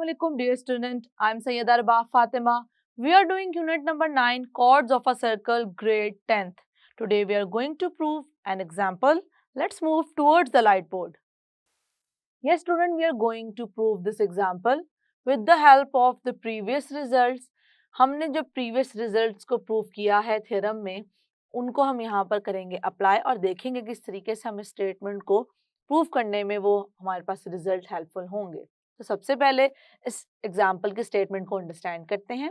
Assalamualaikum dear student. I am Sayyida Rabah Fatima. We are doing unit number 9 chords of a circle grade 10th. Today we are going to prove an example. Let's move towards the light board. Yes student, we are going to prove this example with the help of the previous results. हमने जो previous results को prove किया है theorem में उनको हम यहाँ पर करेंगे apply और देखेंगे किस तरीके से हम इस statement को prove करने में वो हमारे पास result helpful होंगे. तो सबसे पहले इस example के statement को understand करते हैं.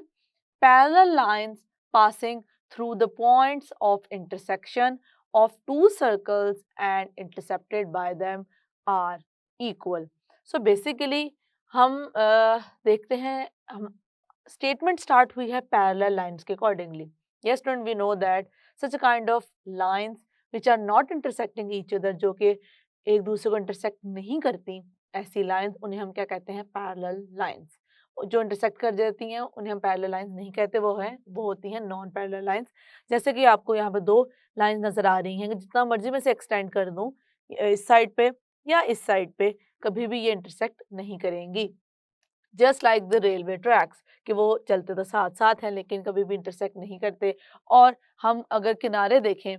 Parallel lines passing through the points of intersection of two circles and intercepted by them are equal. So basically हम देखते हैं हम statement start हुई है parallel lines के accordingly. Yes student, we know that such a kind of lines which are not intersecting each other, जो कि एक दूसरे को intersect नहीं करती, ऐसी lines उन्हें हम क्या कहते हैं parallel lines. जो इंटरसेक्ट कर जाती हैं उन्हें हम पैरेलल लाइंस नहीं कहते, वो होती हैं नॉन पैरेलल लाइंस. जैसे कि आपको यहाँ पे दो लाइंस नजर आ रही हैं कि जितना मर्जी में से एक्सटेंड कर दूं इस साइड पे या इस साइड पे, कभी भी ये इंटरसेक्ट नहीं करेंगी. Just like the railway tracks कि वो चलते तो साथ साथ हैं लेकिन कभी भी इंटरसेक्ट नहीं करते. और हम अगर किनारे देखें,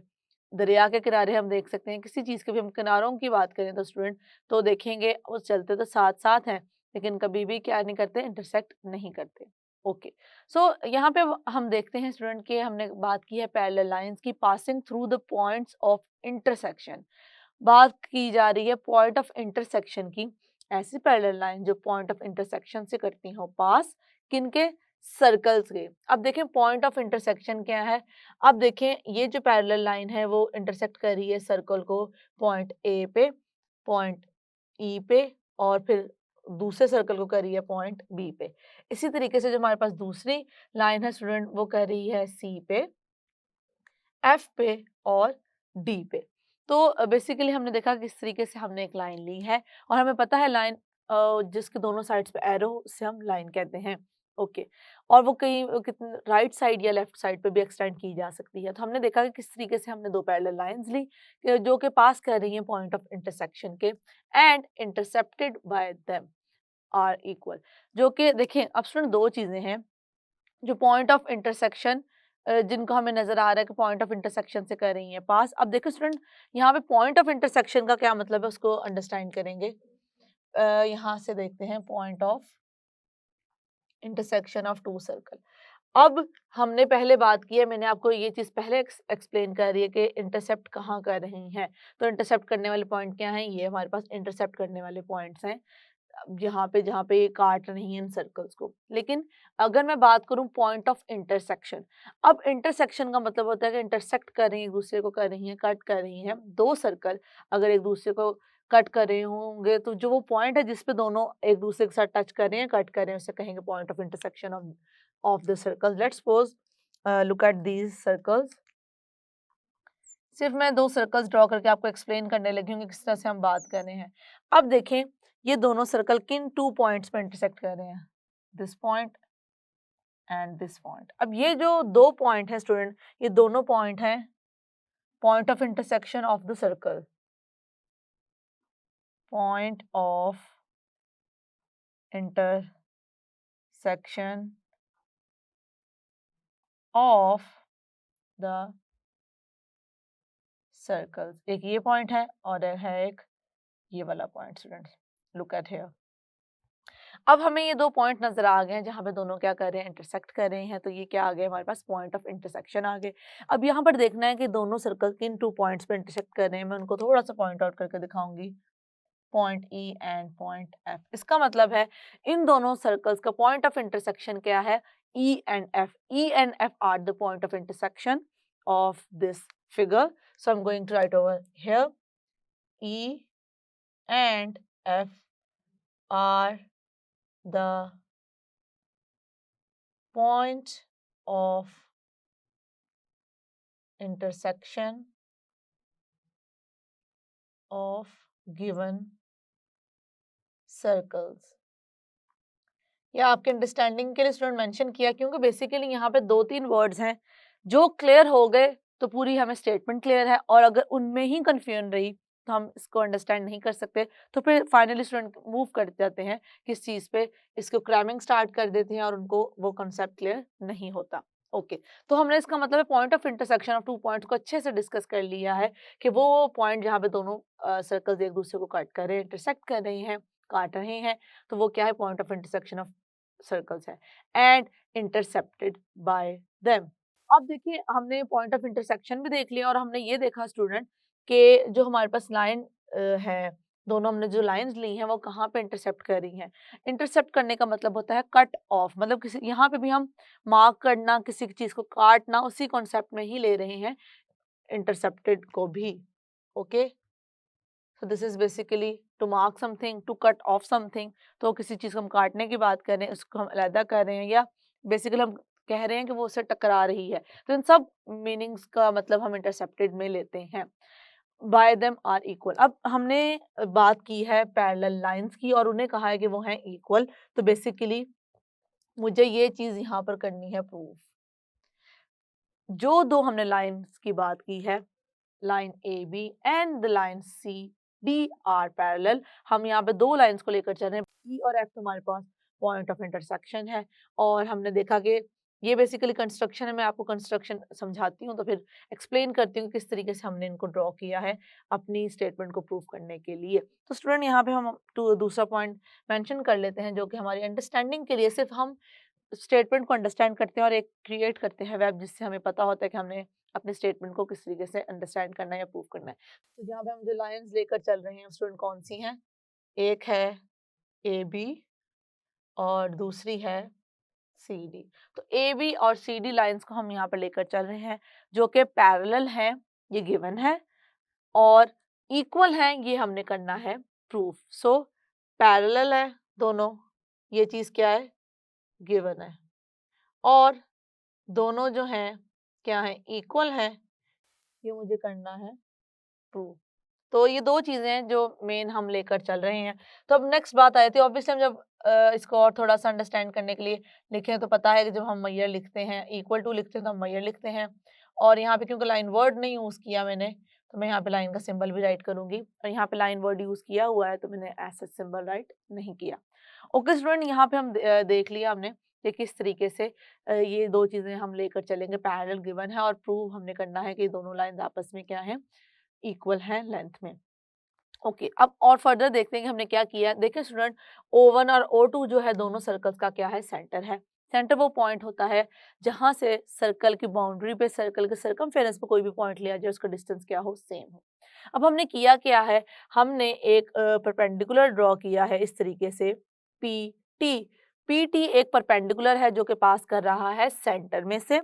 दरिया के किनारे हम देख सकते हैं, किसी चीज़ के भी हम किनारों की बात करें तो स्टूडेंट तो देखेंगे वो चलते तो साथ साथ हैं लेकिन कभी भी क्या नहीं करते, इंटरसेक्ट नहीं करते. ओके सो यहाँ पे हम देखते हैं स्टूडेंट कि हमने बात की है पैरेलल लाइंस की passing through the points of intersection. बात की जा रही है पॉइंट ऑफ इंटरसेक्शन की. ऐसी पैरेलल लाइन जो पॉइंट ऑफ इंटरसेक्शन से करती हो पास, किनके, सर्कल्स के. अब देखें पॉइंट ऑफ इंटरसेक्शन क्या है. अब देखें ये जो पैरेलल लाइन है वो इंटरसेक्ट कर रही है सर्कल को पॉइंट ए पे, पॉइंट ई पे और फिर दूसरे सर्कल को कर रही है पॉइंट बी पे. इसी तरीके से जो हमारे पास दूसरी लाइन है स्टूडेंट वो कर रही है सी पे, एफ पे और डी पे. तो बेसिकली हमने देखा किस तरीके से हमने एक लाइन ली है और हमें पता है लाइन जिसके दोनों साइड्स पे एरो से हम लाइन कहते हैं. ओके और वो कहीं कितने राइट साइड या लेफ्ट साइड पे भी एक्सटेंड की जा सकती है. तो हमने देखा कि किस तरीके से हमने दो पैरेलल लाइंस ली जो कि पास कर रही हैं पॉइंट ऑफ इंटरसेक्शन के and intercepted by them are equal. जो कि देखें अब स्टूडेंट दो चीजें हैं जो पॉइंट ऑफ इंटरसेक्शन जिनको हमें नजर आ रहा है कि पॉइंट ऑफ इंटरसेक्शन से कर रही हैं पास. अब देखो स्टूडेंट यहाँ पे पॉइंट ऑफ इंटरसेक्शन का क्या मतलब है उसको अंडरस्टैंड करेंगे. यहाँ से देखते हैं point of intersection of two circle. अब हमने पहले बात की है, मैंने आपको ये चीज पहले एक्सप्लेन कर रही है कि इंटरसेप्ट कहाँ कर रही हैं. तो इंटरसेप्ट करने वाले पॉइंट क्या हैं, ये हमारे पास इंटरसेप्ट करने वाले पॉइंट्स हैं जहाँ पे ये काट रही हैं इन सर्कल्स को. लेकिन अगर मैं बात करूं पॉइंट ऑफ इंटरसेक्शन, अब इंटरसेक्शन का मतलब होता है कि इंटरसेक्ट कर रही हैं, एक दूसरे को कर रही हैं, कट कर रही हैं. दो सर्कल अगर एक दूसरे को कट कर रहे होंगे तो जो वो पॉइंट है जिसपे दोनों एक दूसरे के साथ टच कर रहे हैं, कट कर रहे हैं, उसे कहेंगे point of intersection of the circle. Let's suppose look at these circles. सिर्फ मैं दो सर्कल्स ड्रॉ करके आपको एक्सप्लेन करने लगी हूँ कि किस तरह से हम बात कर रहे हैं. अब देखें ये दोनों सर्कल किन टू पॉइंट्स पे इंटरसेक्ट कर रहे हैं, this point and this point. अब ये जो दो पॉइंट है स्टूडेंट, ये दोनों पॉइंट हैं point of intersection of the circle, point of intersection of the circles. एक ये पॉइंट है और है एक ये वाला point. Students look at here. अब हमें ये दो पॉइंट नजर आ गए हैं जहाँ पे दोनों क्या कर रहे हैं, इंटरसेक्ट कर रहे हैं. तो ये क्या आ गए हमारे पास, पॉइंट ऑफ इंटरसेक्शन आ गए. अब यहाँ पर देखना है कि दोनों सर्कल किन टू पॉइंट्स पे इंटरसेक्ट कर रहे हैं. मैं उनको थोड़ा सा पॉइंट आउट करके दिखाऊंगी. Point E and point F. इसका मतलब है इन दोनों सर्कल्स का पॉइंट ऑफ इंटरसेक्शन क्या है, E and F. E and F R the point of intersection of this figure. So I'm going to write over here E and F are the point of intersection of given circles. या आपके understanding के लिए student mention किया क्योंकि basically यहाँ पे दो तीन वर्ड्स हैं जो क्लियर हो गए तो पूरी हमें स्टेटमेंट क्लियर है, और अगर उनमें ही कंफ्यूजन रही तो हम इसको अंडरस्टैंड नहीं कर सकते, तो फिर फाइनली स्टूडेंट मूव कर जाते हैं किस चीज़ पे, इसको क्रैमिंग स्टार्ट कर देते हैं और उनको वो कॉन्सेप्ट क्लियर नहीं होता। ओके, तो हमने इसका मतलब point of intersection of two points को अच्छे से डिस्कस कर लिया है कि वो पॉइंट जहाँ पे दोनों सर्कल्स एक दूसरे को कट कर रहे हैं, इंटरसेक्ट कर रहे हैं, काट रहे हैं, तो वो क्या है, point of intersection of circles है एंड इंटरसेप्टेड बाय देम। अब देखिए हमने पॉइंट ऑफ इंटरसेक्शन भी देख लिया और हमने ये देखा स्टूडेंट कि जो हमारे पास लाइन है, दोनों हमने जो लाइंस ली हैं वो कहाँ पे इंटरसेप्ट कर रही हैं। इंटरसेप्ट करने का मतलब होता है कट ऑफ, मतलब किसी यहाँ पे भी हम मार्क करना, किसी चीज़ को काटना, उसी कॉन्सेप्ट में ही ले रहे हैं इंटरसेप्टेड को भी। Okay, so this is basically to mark something, to cut off something. तो किसी चीज़ को हम काटने की बात कर रहे हैं, उसको हम अलहदा कर रहे हैं, या बेसिकली हम कह रहे हैं कि वो उससे टकरा रही है, तो इन सब मीनिंग्स का मतलब हम इंटरसेप्टेड में लेते हैं। By them are equal. अब हमने बात की है पैरेलल लाइंस की और उन्हें कहा है कि वो हैं इक्वल, तो बेसिकली मुझे ये चीज़ यहाँ पर करनी है प्रूफ। जो दो हमने लाइंस की बात की है, line A B and the line C D are parallel, हम यहाँ पे दो लाइंस को लेकर चल रहे हैं, ई और एफ हमारे पास पॉइंट ऑफ इंटरसेक्शन है, और हमने देखा कि ये बेसिकली कंस्ट्रक्शन है। मैं आपको कंस्ट्रक्शन समझाती हूँ तो फिर एक्सप्लेन करती हूँ किस तरीके से हमने इनको ड्रॉ किया है अपनी स्टेटमेंट को प्रूव करने के लिए। तो स्टूडेंट यहाँ पे हम दूसरा पॉइंट मेंशन कर लेते हैं, जो कि हमारी अंडरस्टैंडिंग के लिए सिर्फ हम स्टेटमेंट को अंडरस्टैंड करते हैं और एक क्रिएट करते हैं वेब, जिससे हमें पता होता है कि हमने अपने स्टेटमेंट को किस तरीके से अंडरस्टैंड करना है या प्रूव करना है। तो जहाँ पे हम जो लाइंस लेकर चल रहे हैं स्टूडेंट कौन सी हैं, एक है ए बी और दूसरी है सी डी। तो ए बी और सी डी लाइंस को हम यहाँ पर लेकर चल रहे हैं, जो कि पैरेलल हैं, ये गिवन है, और इक्वल हैं, ये हमने करना है प्रूफ। सो पैरेलल है दोनों, ये चीज़ क्या है, गिवन है, और दोनों जो हैं क्या है, इक्वल हैं, ये मुझे करना है प्रूव। तो ये दो चीजें हैं जो मेन हम लेकर चल रहे हैं। तो अब नेक्स्ट बात आई थी, ऑब्वियसली हम जब इसको और थोड़ा सा अंडरस्टैंड करने के लिए लिखें तो पता है कि जब हम मैयर लिखते हैं, इक्वल टू लिखते हैं तो हम मैयर लिखते हैं, और यहाँ पे क्योंकि लाइन वर्ड नहीं यूज किया मैंने, तो मैं यहाँ पे लाइन का सिंबल भी राइट करूंगी, और यहाँ पे लाइन वर्ड यूज किया हुआ है तो मैंने ऐसा सिंबल राइट नहीं किया। ओके स्टूडेंट, यहाँ पे हम देख लिया हमने कि किस तरीके से ये दो चीजें हम लेकर चलेंगे, पैरेलल गिवन है और प्रूव हमने करना है कि दोनों लाइन आपस में क्या है, इक्वल है लेंथ में। ओके, अब और फर्दर देखते हैं कि हमने क्या किया। देखिए स्टूडेंट, O1 और O2 जो है दोनों सर्कल्स का क्या है, सेंटर है। सेंटर वो पॉइंट होता है जहां से सर्कल की बाउंड्री पे, सर्कल के सर्कमफेरेंस पे कोई भी पॉइंट लिया जाए, उसका डिस्टेंस क्या हो, सेम हो। अब हमने किया क्या है, हमने एक परपेंडिकुलर ड्रॉ किया है इस तरीके से, पी टी। पी टी एक परपेंडिकुलर है जो कि पास कर रहा है सेंटर में से,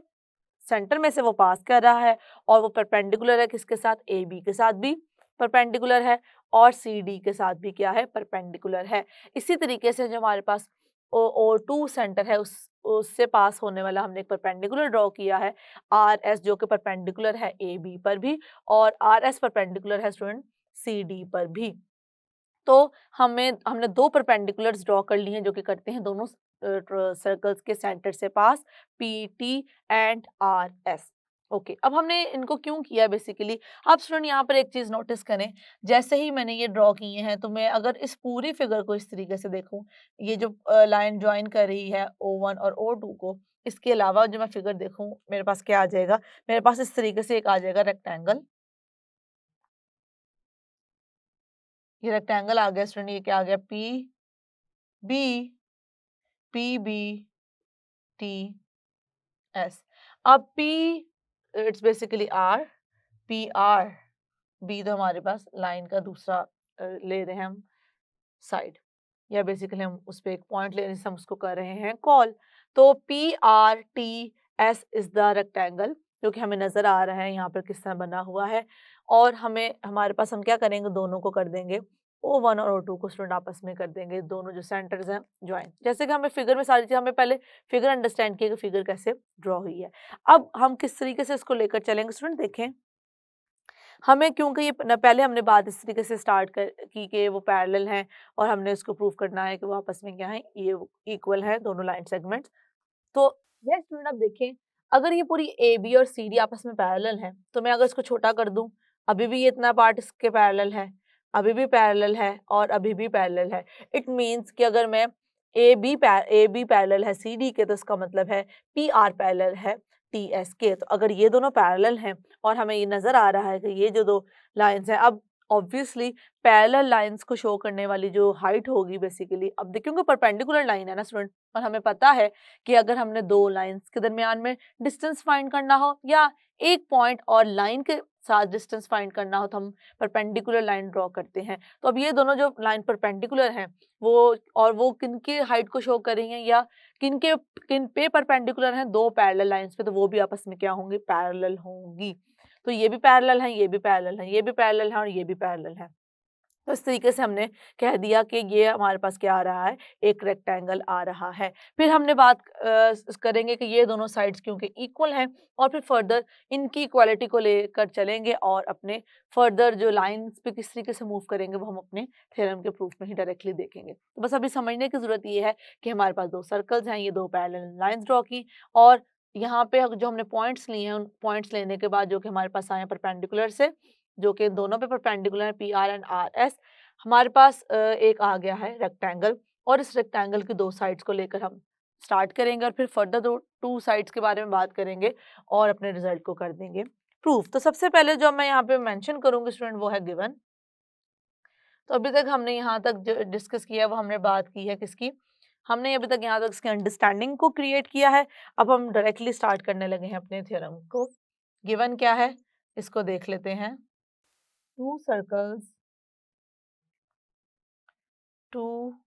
सेंटर में से वो पास कर रहा है, और वो परपेंडिकुलर है किसके साथ, ए बी के साथ भी परपेंडिकुलर है, और सी डी के साथ भी क्या है, परपेंडिकुलर है। इसी तरीके से जो हमारे पास ओ टू सेंटर है, उससे पास होने वाला हमने एक परपेंडिकुलर ड्रॉ किया है, आर एस, जो कि परपेंडिकुलर है ए बी पर भी, और आर एस परपेंडिकुलर है स्टूडेंट सी डी पर भी। तो हमने दो परपेंडिकुलर्स ड्रॉ कर ली हैं जो कि करते हैं दोनों सर्कल्स के सेंटर से pass, P T and R S. Okay, अब हमने इनको क्यों किया बेसिकली, आप स्टूडेंट यहाँ पर एक चीज नोटिस करें, जैसे ही मैंने ये ड्रॉ किए हैं तो मैं अगर इस पूरी फिगर को इस तरीके से देखूं, ये जो लाइन ज्वाइन कर रही है O1 और O2 को, इसके अलावा जो मैं फिगर देखूं मेरे पास क्या आ जाएगा, मेरे पास इस तरीके से एक आ जाएगा रेक्टेंगल। ये रेक्टेंगल आ गया स्टूडेंट, ये क्या आ गया, P B, P B T S. अब P it's basically R, P R, B तो हमारे पास लाइन का दूसरा ले रहे हैं हम साइड, या बेसिकली हम उस पर एक पॉइंट ले रहे हैं, हम उसको कर रहे हैं कॉल। तो P R T S is the rectangle जो कि हमें नजर आ रहा है यहाँ पर किस तरह बना हुआ है, और हमें हमारे पास हम क्या करेंगे, दोनों को कर देंगे O1 और O2 को स्टूडेंट आपस में कर देंगे, दोनों जो सेंटर्स हैं ज्वाइन। जैसे कि हमें फिगर में सारी चीज़, हमें पहले फिगर अंडरस्टैंड किया कि फिगर कैसे ड्रॉ हुई है। अब हम किस तरीके से इसको लेकर चलेंगे स्टूडेंट, देखें हमें, क्योंकि ये पहले हमने बात इस तरीके से स्टार्ट की कि वो पैरेलल हैं और हमने उसको प्रूव करना है कि वो आपस में क्या है, ये इक्वल है दोनों लाइन सेगमेंट्स। तो ये स्टूडेंट अब देखें, अगर ये पूरी ए बी और सी डी आपस में पैरेलल हैं तो मैं अगर इसको छोटा कर दूं अभी भी ये इतना पार्ट इसके पैरेलल है, अभी भी पैरेलल है और अभी भी पैरेलल है। इट मीन्स कि अगर मैं ए बी पैरेलल है सी डी के, तो इसका मतलब है पी आर पैरेलल है टी एस के। तो अगर ये दोनों पैरेलल हैं और हमें ये नज़र आ रहा है कि ये जो दो लाइन्स हैं, अब ऑब्वियसली पैरेलल लाइन्स को शो करने वाली जो हाइट होगी बेसिकली, अब क्योंकि परपेंडिकुलर लाइन है ना स्टूडेंट, और हमें पता है कि अगर हमने दो लाइन्स के दरमियान में डिस्टेंस फाइंड करना हो या एक पॉइंट और लाइन के साथ डिस्टेंस फाइंड करना हो, तो हम परपेंडिकुलर लाइन ड्रॉ करते हैं। तो अब ये दोनों जो लाइन परपेंडिकुलर हैं वो किनकी हाइट को शो कर रही हैं या किन पे परपेंडिकुलर हैं, दो पैरेलल लाइंस पे, तो वो भी आपस में क्या होंगी, पैरेलल होंगी। तो ये भी पैरेलल हैं, ये भी पैरेलल हैं, ये भी पैरेलल हैं और ये भी पैरेलल हैं। तो इस तरीके से हमने कह दिया कि ये हमारे पास क्या आ रहा है, एक रेक्टेंगल आ रहा है। फिर हमने बात करेंगे कि ये दोनों साइड्स क्योंकि इक्वल हैं, और फिर फर्दर इनकी इक्वालिटी को लेकर चलेंगे और अपने फर्दर जो लाइंस पे किस तरीके से मूव करेंगे वो हम अपने थ्योरम के प्रूफ में ही डायरेक्टली देखेंगे। तो बस अभी समझने की ज़रूरत ये है कि हमारे पास दो सर्कल्स हैं, ये दो पैरेलल लाइन्स ड्रॉ की, और यहाँ पे जो हमने पॉइंट्स लिए हैं, उन पॉइंट्स लेने के बाद जो कि हमारे पास आए हैं परपेंडिकुलर से, जो कि दोनों पे परपेंडिकुलर है, P R and R S, हमारे पास एक आ गया है रेक्टेंगल, और इस रेक्टेंगल की दो साइड्स को लेकर हम स्टार्ट करेंगे और फिर फर्दर दो टू साइड्स के बारे में बात करेंगे और अपने रिजल्ट को कर देंगे प्रूफ। तो सबसे पहले जो मैं यहाँ पे मेंशन करूंगी स्टूडेंट, वो है गिवन। तो अभी तक हमने यहाँ तक जो डिस्कस किया वो हमने बात की है किसकी, हमने अभी तक यहाँ तक इसकी अंडरस्टैंडिंग को क्रिएट किया है। अब हम डायरेक्टली स्टार्ट करने लगे हैं अपने थ्योरम को। गिवन क्या है इसको देख लेते हैं। Two circles, two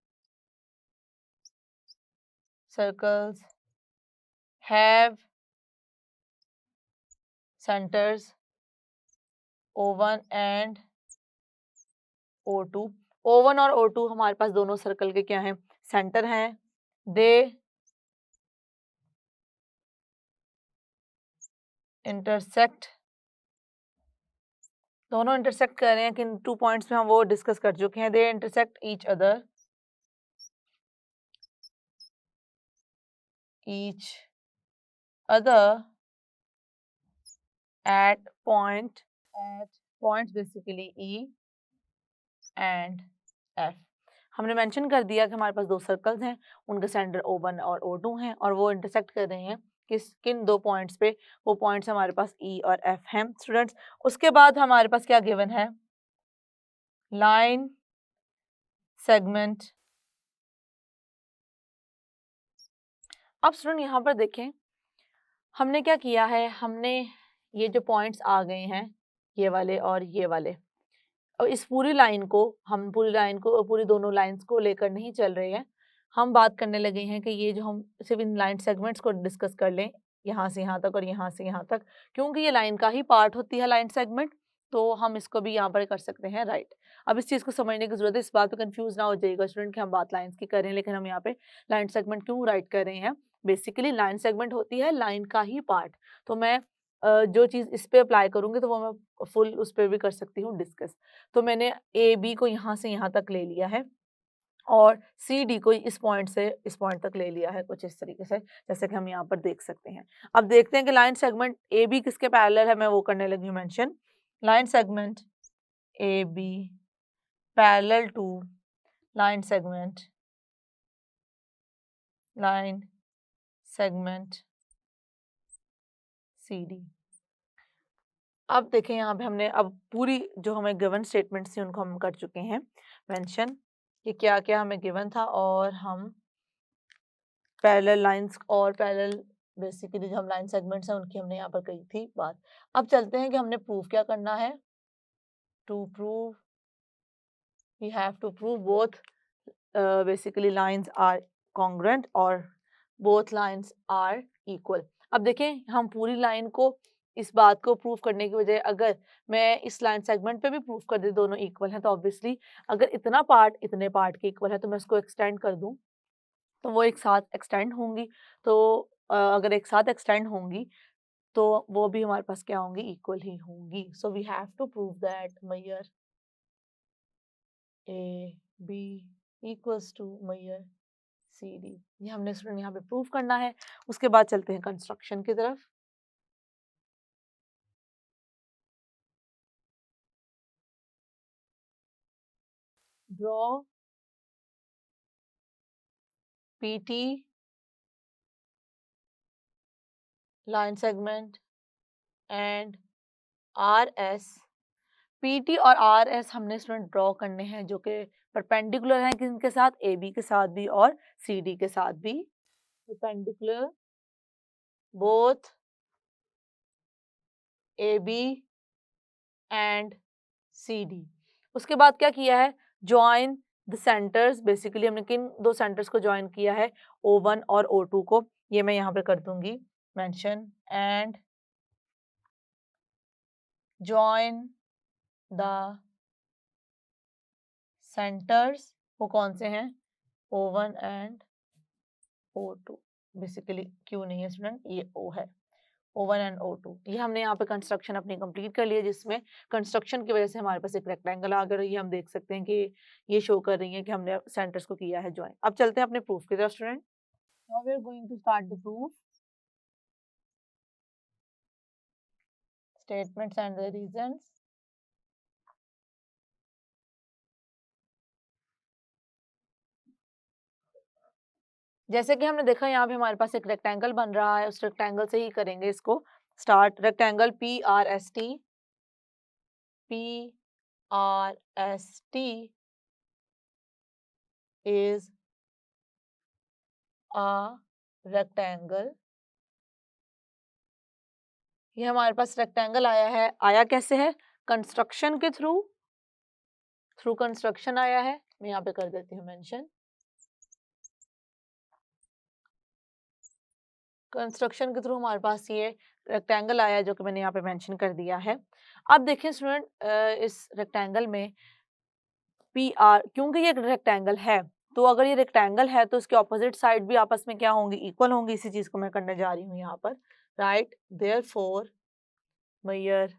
circles have centers O1 and O2। O1 और O2 हमारे पास दोनों सर्कल के क्या हैं, सेंटर हैं। दे इंटरसेक्ट, दोनों इंटरसेक्ट कर रहे हैं किन टू पॉइंट्स में, हम वो डिस्कस कर चुके हैं। They intersect each other at points basically E and F। हमने मेंशन कर दिया कि हमारे पास दो सर्कल्स हैं, उनके सेंटर O1 और O2 हैं और वो इंटरसेक्ट कर रहे हैं किन दो पॉइंट्स पे, वो पॉइंट्स हमारे पास E और F हैं स्टूडेंट्स। उसके बाद हमारे पास क्या गिवन है, लाइन सेगमेंट। अब स्टूडेंट यहाँ पर देखें हमने क्या किया है, हमने ये जो पॉइंट्स आ गए हैं, ये वाले और ये वाले, और इस पूरी लाइन को हम पूरी दोनों लाइंस को लेकर नहीं चल रहे हैं। हम बात करने लगे हैं कि ये जो हम सिर्फ इन लाइन सेगमेंट्स को डिस्कस कर लें, यहाँ से यहाँ तक और यहाँ से यहाँ तक, क्योंकि ये लाइन का ही पार्ट होती है लाइन सेगमेंट, तो हम इसको भी यहाँ पर कर सकते हैं राइट। अब इस चीज़ को समझने की जरूरत है, इस बात पे कंफ्यूज ना हो जाइएगा स्टूडेंट कि हम बात लाइन्स की कर रहे हैं लेकिन हम यहाँ पे लाइन सेगमेंट क्यों राइट कर रहे हैं। बेसिकली लाइन सेगमेंट होती है लाइन का ही पार्ट। तो मैं जो चीज़ इस पे अप्लाई करूँगी तो वो मैं फुल उस पर भी कर सकती हूँ डिस्कस। तो मैंने ए बी को यहाँ से यहाँ तक ले लिया है और सी डी को इस पॉइंट से इस पॉइंट तक ले लिया है, कुछ इस तरीके से जैसे कि हम यहाँ पर देख सकते हैं। अब देखते हैं कि लाइन सेगमेंट ए बी किसके पैरेलल है, मैं वो करने लगी हूँ mention. Line segment A B parallel to line segment C D. अब देखें यहाँ पे हमने अब पूरी जो हमें गिवन स्टेटमेंट्स थी उनको हम कर चुके हैं मेंशन कि क्या क्या हमें गिवन था, और हम पैरेलल लाइंस और पैरेलल बेसिकली जो हम लाइन सेगमेंट्स हैं उनकी हमने यहाँ पर कही थी बात। अब चलते हैं कि हमने प्रूव क्या करना है। To prove we have to prove both basically lines are congruent और बोथ लाइंस आर इक्वल। अब देखें हम पूरी लाइन को इस बात को प्रूव करने की बजाय अगर मैं इस लाइन सेगमेंट पे भी प्रूव कर दे दोनों इक्वल हैं, तो ऑब्वियसली अगर इतना पार्ट इतने पार्ट के इक्वल है तो मैं उसको एक्सटेंड कर दूं तो वो एक साथ एक्सटेंड होंगी। तो अगर एक साथ एक्सटेंड होंगी तो वो भी हमारे पास क्या होंगी, इक्वल ही होंगी। So we have to prove that measure A B equals to measure C D. ये हमने स्टूडेंट यहाँ पे प्रूव करना है। उसके बाद चलते हैं कंस्ट्रक्शन की तरफ। draw PT line segment and RS। PT और RS हमने स्टूडेंट ड्रॉ करने हैं जो कि परपेंडिकुलर हैं किनके साथ, AB के साथ भी और CD के साथ भी। Perpendicular both AB and CD। उसके बाद क्या किया है, ज्वाइन द सेंटर्स। बेसिकली हमने किन दो सेंटर्स को ज्वाइन किया है, O1 और O2 को। ये मैं यहाँ पे कर दूंगी mention. And join the centres, वो कौन से हैं, O1 and O2। Basically Q नहीं है स्टूडेंट, ये O है, O1 एंड O2। ये हमने यहाँ पे कंस्ट्रक्शन अपनी कंप्लीट कर ली है, जिसमें कंस्ट्रक्शन की वजह से हमारे पास एक रेक्टेंगल आ गया। ये हम देख सकते हैं कि ये शो कर रही है कि हमने सेंटर्स को किया है ज्वाइन। अब चलते हैं अपने प्रूफ की तरफ student. Now we are going to start the proof, statements and the reasons. जैसे कि हमने देखा यहाँ पे हमारे पास एक रेक्टेंगल बन रहा है, उस रेक्टेंगल से ही करेंगे इसको start. Rectangle PRST, PRST is a rectangle। ये हमारे पास रेक्टेंगल आया है, आया कैसे है, कंस्ट्रक्शन के थ्रू, थ्रू कंस्ट्रक्शन आया है। मैं यहाँ पे कर देती हूँ मेंशन। कंस्ट्रक्शन के थ्रू हमारे पास ये रेक्टेंगल आया है, जो कि मैंने यहाँ पे मेंशन कर दिया है। अब देखिए स्टूडेंट, इस रेक्टेंगल में PR, क्योंकि ये रेक्टेंगल है, तो अगर ये रेक्टेंगल है तो इसके ऑपोजिट साइड भी आपस में क्या होंगी, इक्वल होंगी। इसी चीज को मैं करने जा रही हूँ यहाँ पर, right. Therefore measure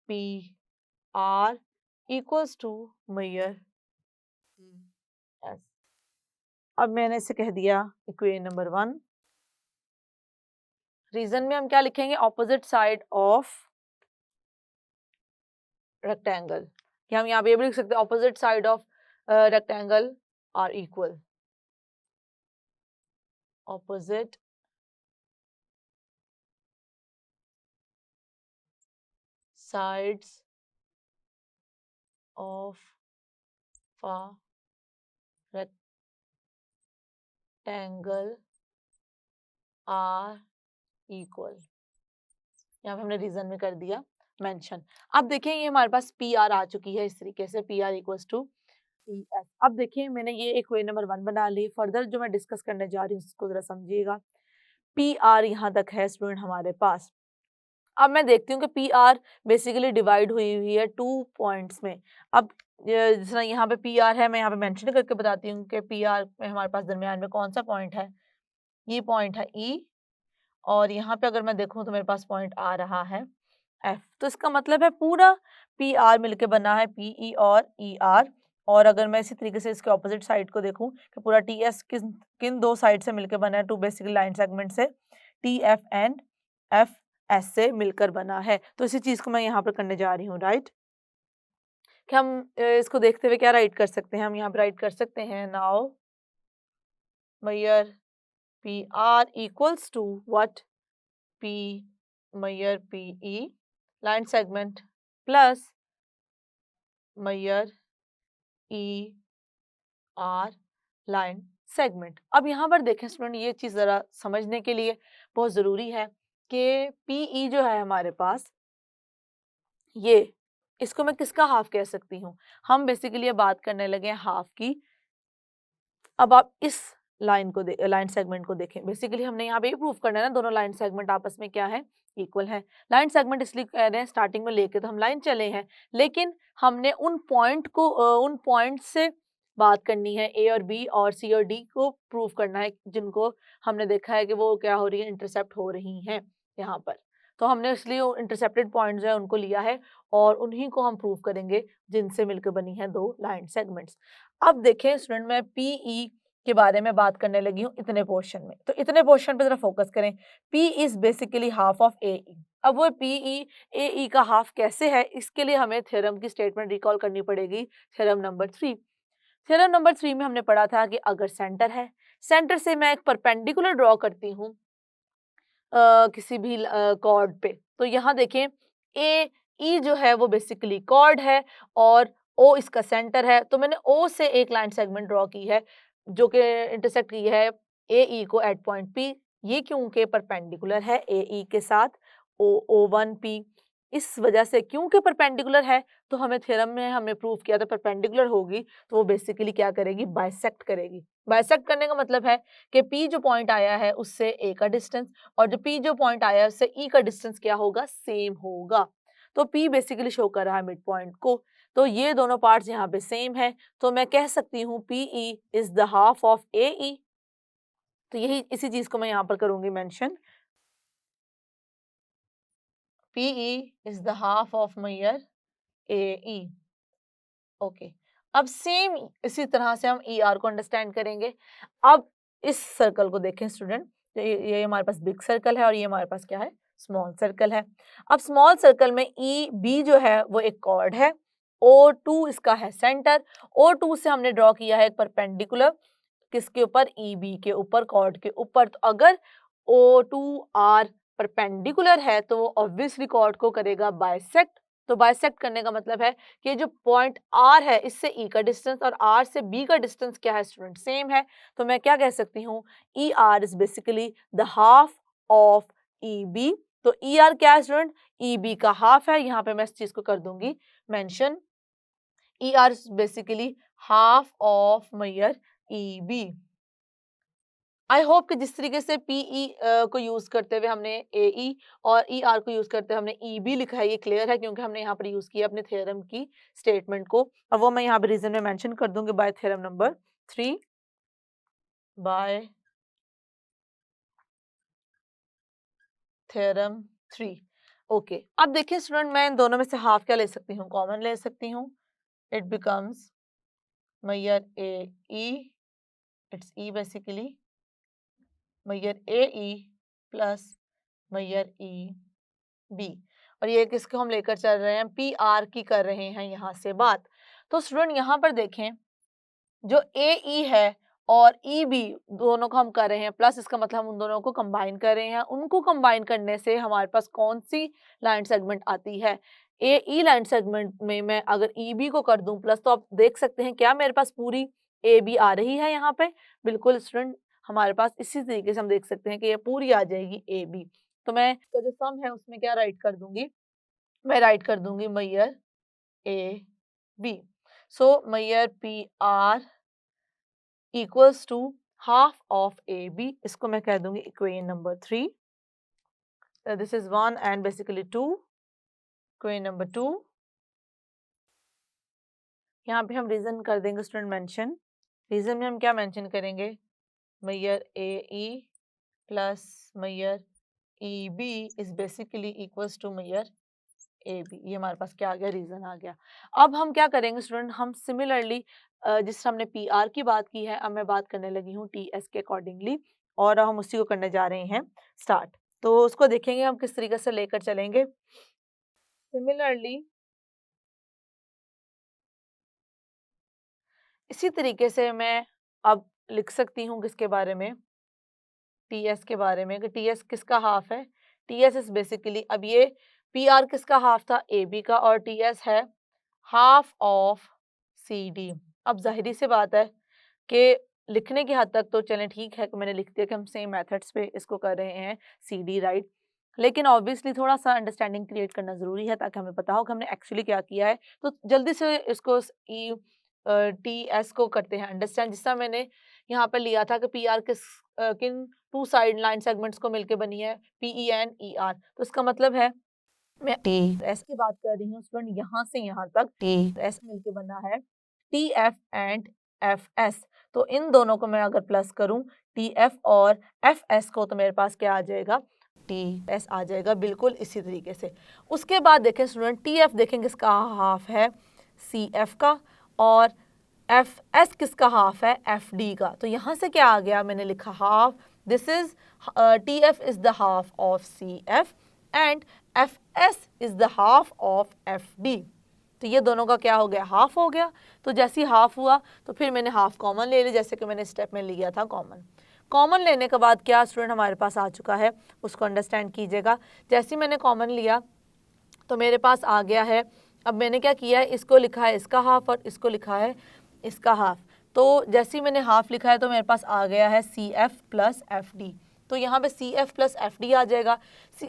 PR equals to measure S। अब मैंने इसे कह दिया इक्वेशन नंबर 1। रीजन में हम क्या लिखेंगे, ऑपोजिट साइड ऑफ रेक्टेंगल, कि हम यहाँ पे भी लिख सकते हैं opposite side of rectangle are equal. Opposite sides of a rectangle are equal। यहाँ पे हमने रीजन में कर दिया मेंशन। अब देखिए ये हमारे पास PR आ चुकी है इस तरीके से, PR इक्वल्स टू PS। अब देखिए मैंने ये इक्वेशन नंबर 1 बना ली। फर्दर जो मैं डिस्कस करने जा रही हूँ उसको जरा समझिएगा। PR यहाँ तक है स्टूडेंट हमारे पास। अब मैं देखती हूँ कि PR बेसिकली डिवाइड हुई हुई है 2 पॉइंट्स में। अब जिस तरह यहाँ पे PR है, मैं यहाँ पे मेंशन करके बताती हूँ कि PR में हमारे पास दरमियान में कौन सा पॉइंट है, ये पॉइंट है E। और यहाँ पे अगर मैं देखूँ तो मेरे पास पॉइंट आ रहा है F। तो इसका मतलब है पूरा PR मिलके बना है PE और ER। और अगर मैं इसी तरीके से इसके ऑपोजिट साइड को देखूँ कि पूरा TS किन दो साइड से मिलकर बना है, 2 बेसिकली लाइन सेगमेंट से, TF एंड FS से मिलकर बना है। तो इसी चीज को मैं यहाँ पर करने जा रही हूँ, राइट। कि हम इसको देखते हुए क्या राइट कर सकते हैं, हम यहाँ पे राइट कर सकते हैं now measure PR equals to what, P measure PE line segment plus measure ER line segment. अब यहाँ पर देखें स्टूडेंट, ये चीज जरा समझने के लिए बहुत जरूरी है कि PE जो है हमारे पास, ये इसको मैं किसका हाफ कह सकती हूँ, हम बेसिकली ये बात करने लगे हैं हाफ की। अब आप इस लाइन को लाइन सेगमेंट को देखें। बेसिकली हमने यहाँ पे ये प्रूफ करना है ना, दोनों लाइन सेगमेंट आपस में क्या है, इक्वल है। लाइन सेगमेंट इसलिए कह रहे हैं, स्टार्टिंग में लेके तो हम लाइन चले हैं, लेकिन हमने उन पॉइंट को उन पॉइंट से बात करनी है, A और B और C और D को प्रूफ करना है, जिनको हमने देखा है कि वो क्या हो रही है, इंटरसेप्ट हो रही हैं यहाँ पर। तो हमने इसलिए इंटरसेप्टेड पॉइंट जो है उनको लिया है और उन्हीं को हम प्रूव करेंगे जिनसे मिलकर बनी है दो लाइन सेगमेंट्स। अब देखें स्टूडेंट, मैं PE के बारे में बात करने लगी हूँ इतने पोर्शन में, तो इतने पोर्शन पे जरा फोकस करें। P is basically half of AE। अब वो पी ई ए ई का हाफ कैसे है, इसके लिए हमें थ्योरम की स्टेटमेंट रिकॉल करनी पड़ेगी, थ्योरम नंबर 3। थ्योरम नंबर 3 में हमने पढ़ा था कि अगर सेंटर है, सेंटर से मैं एक परपेंडिकुलर ड्रॉ करती हूँ किसी भी कॉर्ड पे, तो यहाँ देखें ए ई जो है वो बेसिकली कॉर्ड है और ओ इसका सेंटर है, तो मैंने ओ से एक लाइन सेगमेंट ड्रॉ की है जो कि इंटरसेक्ट की है ए ई को एट पॉइंट पी। ये क्योंकि परपेंडिकुलर है ए ई के साथ ओ वन पी, इस वजह से क्योंकि परपेंडिकुलर है तो हमें थ्योरम में हमने प्रूव किया था परपेंडिकुलर होगी तो वो बेसिकली क्या करेगी, बाइसेक्ट करेगी। बाइसेक्ट करने का मतलब है कि पी जो पॉइंट आया है उससे ए का डिस्टेंस और जो पी जो पॉइंट आया है उससे ई का डिस्टेंस क्या होगा, सेम होगा। तो पी बेसिकली शो कर रहा है मिड पॉइंट को, तो ये दोनों पार्ट्स यहाँ पे सेम है, तो मैं कह सकती हूँ P E is the half of A E. तो यही इसी चीज को मैं यहाँ पर करूंगी mention, P E is the half of major A E. Okay, अब सेम इसी तरह से हम ई आर को अंडरस्टैंड करेंगे। अब इस सर्कल को देखें स्टूडेंट, ये हमारे पास बिग सर्कल है और ये हमारे पास क्या है, स्मॉल सर्कल है। अब स्मॉल सर्कल में ई बी जो है वो एक कॉर्ड है, ओ टू इसका है सेंटर, ओ टू से हमने ड्रॉ किया है एक परपेंडिकुलर किसके ऊपर, ई बी के ऊपर, कॉर्ड के ऊपर। तो अगर ओ टू आर परपेंडिकुलर है तो वो ऑब्वियसली कॉर्ड को करेगा बाइसेक्ट। तो बाइसेक्ट करने का मतलब है कि जो पॉइंट आर है इससे ई का डिस्टेंस और आर से बी का डिस्टेंस क्या है स्टूडेंट, सेम है। तो मैं क्या कह सकती हूँ, E R is basically the half of E B. तो ई आर क्या है स्टूडेंट, ई बी का हाफ है। यहाँ पे मैं इस चीज को कर दूंगी mention, E R is basically half of measure E B. I hope कि जिस तरीके से पीई को यूज करते हुए हमने ए ई और ई आर को यूज करते हुए हमने ई बी लिखा है, ये क्लियर है क्योंकि हमने यहाँ पर यूज किया अपने थ्योरम की स्टेटमेंट को, और वो मैं यहाँ पे रीजन में मेंशन कर दूंगी bye theorem number 3, bye theorem 3। Okay, अब देखिए स्टूडेंट, मैं इन दोनों में से हाफ क्या ले सकती हूँ, कॉमन ले सकती हूँ। It becomes measure A E, it's E basically measure A E plus measure E B, और ये किसको हम लेकर चल रहे हैं, पी आर की कर रहे हैं यहाँ से बात। तो स्टूडेंट यहाँ पर देखें, जो ए ई है और ई बी दोनों को हम कर रहे हैं प्लस, इसका मतलब हम उन दोनों को कंबाइन कर रहे हैं। उनको कंबाइन करने से हमारे पास कौन सी लाइन सेगमेंट आती है, ए ई लाइन सेगमेंट में मैं अगर ई बी को कर दूं प्लस, तो आप देख सकते हैं क्या मेरे पास पूरी ए बी आ रही है यहाँ पे। बिल्कुल स्टूडेंट, हमारे पास इसी तरीके से हम देख सकते हैं कि ये पूरी आ जाएगी ए बी। तो मैं इसका जो सम है उसमें क्या राइट कर दूंगी, मैं राइट कर दूंगी measure A B. So measure P R equals to half of A B, इसको मैं कह दूंगी equation number 3। This is 1 and basically 2, equation number 2। यहाँ पे हम रीजन कर देंगे स्टूडेंट मेंशन, रीजन में हम क्या मेंशन करेंगे, measure A E plus measure E B is basically equals to measure A B. ये हमारे पास क्या आ गया, रीजन आ गया। अब हम क्या करेंगे स्टूडेंट, हम सिमिलरली जिस हमने पी आर की बात की है, अब मैं बात करने लगी हूँ टी एस के अकॉर्डिंगली, और हम उसी को करने जा रहे हैं स्टार्ट। तो उसको देखेंगे हम किस तरीके से लेकर चलेंगे। सिमिलरली इसी तरीके से मैं अब लिख सकती हूँ किसके बारे में, टी एस के बारे में, कि टी एस किसका हाफ है, टी एस इज बेसिकली, अब ये पी आर किसका हाफ था, ए बी का, और टी एस है हाफ ऑफ सी डी। अब जाहिर सी बात है कि लिखने की हद तक तो चलें ठीक है कि मैंने लिख दिया कि हम सेम मेथड्स पे इसको कर रहे हैं सी डी राइट, लेकिन ऑब्वियसली थोड़ा सा अंडरस्टैंडिंग क्रिएट करना ज़रूरी है ताकि हमें पता हो कि हमने एक्चुअली क्या किया है। तो जल्दी से इसको ई टी एस को करते हैं अंडरस्टैंड, जिसका मैंने यहाँ पर लिया था कि पी आर किन टू साइड लाइन सेगमेंट्स को मिलकर बनी है, P E and E R. तो इसका मतलब है मैं टी एस की बात कर रही हूँ स्टूडेंट, यहाँ से यहाँ तक टी एस मिलके बना है T F and F S. तो इन दोनों को मैं अगर प्लस करूं टी एफ और एफ एस को, तो मेरे पास क्या आ जाएगा, टी एस आ जाएगा, बिल्कुल इसी तरीके से। उसके बाद देखें स्टूडेंट, टी एफ देखेंगे इसका हाफ है सी एफ का, और एफ एस किसका हाफ है, एफ डी का। तो यहाँ से क्या आ गया, मैंने लिखा half, this is T F is the half of C F and F S is the half of F D. तो ये दोनों का क्या हो गया, हाफ हो गया। तो जैसे ही हाफ हुआ तो फिर मैंने हाफ कॉमन ले लिया, जैसे कि मैंने स्टेप में लिया था कॉमन। कॉमन लेने के बाद क्या स्टूडेंट हमारे पास आ चुका है, उसको अंडरस्टैंड कीजिएगा। जैसे ही मैंने कॉमन लिया तो मेरे पास आ गया है, अब मैंने क्या किया है, इसको लिखा है इसका हाफ और इसको लिखा है इसका हाफ। तो जैसे ही मैंने हाफ लिखा है तो मेरे पास आ गया है C F plus F D. तो यहाँ पे C F plus F D आ जाएगा।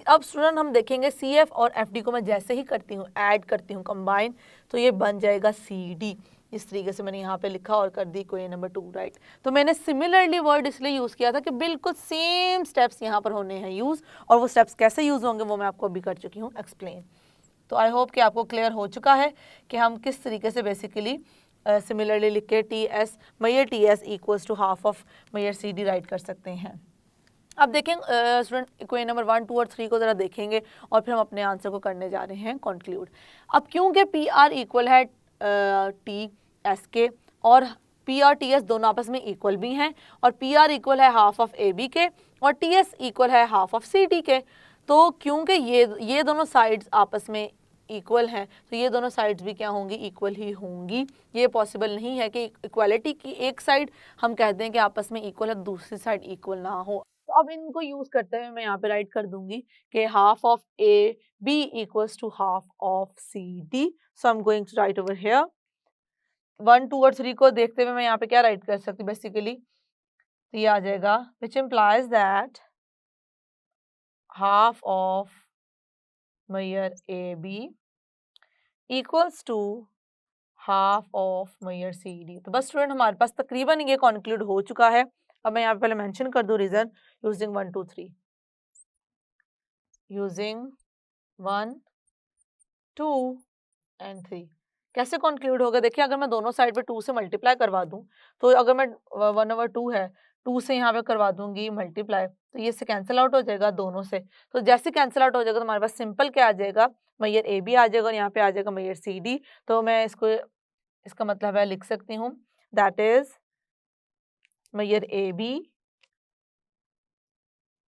अब स्टूडेंट हम देखेंगे सी एफ और एफ डी को मैं जैसे ही करती हूँ, ऐड करती हूँ, कंबाइन, तो ये बन जाएगा सी डी। इस तरीके से मैंने यहाँ पे लिखा और कर दी इक्वेशन नंबर 2 राइट। तो मैंने सिमिलरली वर्ड इसलिए यूज़ किया था कि बिल्कुल सेम स्टेप्स यहाँ पर होने हैं यूज़, और वो स्टेप्स कैसे यूज़ होंगे वो मैं आपको अभी कर चुकी हूँ एक्सप्लेन। तो आई होप कि आपको क्लियर हो चुका है कि हम किस तरीके से बेसिकली सिमिलरली लिख के T S major T S equals to half of major C D right कर सकते हैं। अब देखें स्टूडेंट इक्वेशन नंबर 1, 2 और 3 को ज़रा देखेंगे और फिर हम अपने आंसर को करने जा रहे हैं कंक्लूड। अब क्योंकि पी आर इक्वल है टी एस के और पी आर टी एस दोनों आपस में इक्वल भी हैं, और पी आर इक्वल है हाफ ऑफ ए बी के और टी एस इक्वल है हाफ ऑफ सी डी के, तो क्योंकि ये दोनों साइड्स आपस में इक्वल हैं तो ये दोनों साइड्स भी क्या होंगी, इक्वल ही होंगी। ये पॉसिबल नहीं है कि इक्वालिटी की एक साइड हम कहते हैं कि आपस में इक्वल है, दूसरी साइड इक्वल ना हो। तो अब इनको यूज करते हुए मैं यहाँ पे राइट कर दूंगी कि half of A B equals to half of C D. So I am going to write over here 1, 2 और 3 को देखते हुए मैं यहाँ पे क्या राइट कर सकती हूँ बेसिकली, तो ये आ जाएगा which implies that half of major A B equals to half of major C D. तो बस स्टूडेंट हमारे पास तकरीबन ये कंक्लूड हो चुका है। अब मैं यहाँ पे पहले मेंशन कर दूं रीजन यूजिंग 1, 2, 3, यूजिंग 1, 2 एंड 3। कैसे कंक्लूड होगा, देखिए अगर मैं दोनों साइड पे 2 से मल्टीप्लाई करवा दूं, तो अगर मैं 1/2 है 2 से यहाँ पे करवा दूंगी मल्टीप्लाई, तो ये से कैंसिल आउट हो जाएगा दोनों से। तो जैसे कैंसिल आउट हो जाएगा तो हमारे पास सिंपल क्या आ जाएगा, मैयर ए बी आ जाएगा और यहाँ पे आ जाएगा मैयर सी डी। तो मैं इसका मतलब है लिख सकती हूँ that is major A B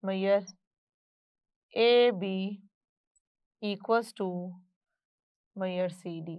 major A B equals to major C D.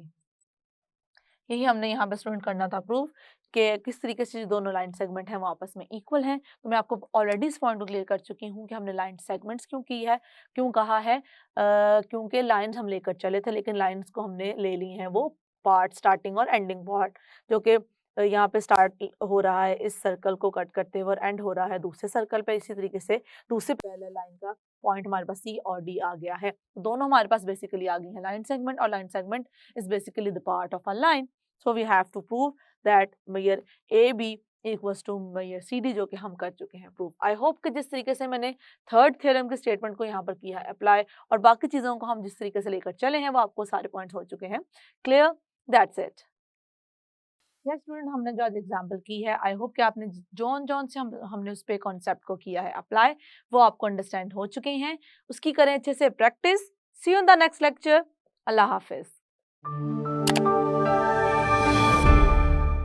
यही हमने यहाँ पे स्टूडेंट करना था प्रूफ कि किस तरीके से जो दोनों लाइन सेगमेंट हैं वो आपस में इक्वल हैं। तो मैं आपको ऑलरेडी इस पॉइंट को क्लियर कर चुकी हूँ कि हमने लाइन सेगमेंट्स क्यों की है, क्यों कहा है, क्योंकि लाइंस हम लेकर चले थे लेकिन लाइंस को हमने ले ली हैं वो पार्ट, स्टार्टिंग और एंडिंग पार्ट, जो कि यहाँ पे स्टार्ट हो रहा है इस सर्कल को कट करते हुए और एंड हो रहा है दूसरे सर्कल पे। इसी तरीके से दूसरे पैरेलल लाइन का पॉइंट हमारे पास सी और डी आ गया है, दोनों हमारे पास बेसिकली आ गई है लाइन सेगमेंट, और line segment is basically the part of a line. So we have to prove that Maihar AB equals to Maihar CD, जो कि हम कर चुके हैं प्रूव। आई होप कि जिस तरीके से मैंने थर्ड थ्योरम के स्टेटमेंट को यहाँ पर किया है अप्लाई, और बाकी चीज़ों को हम जिस तरीके से लेकर चले हैं वो आपको सारे पॉइंट्स हो चुके हैं clear. That's it. Yes student, हमने जो आज एग्जाम्पल की है आई होप कि आपने जॉन से हमने उस पर कॉन्सेप्ट को किया है अप्लाई, वो आपको अंडरस्टैंड हो चुके हैं। उसकी करें अच्छे से practice. See you in the next lecture. अल्लाह हाफिज।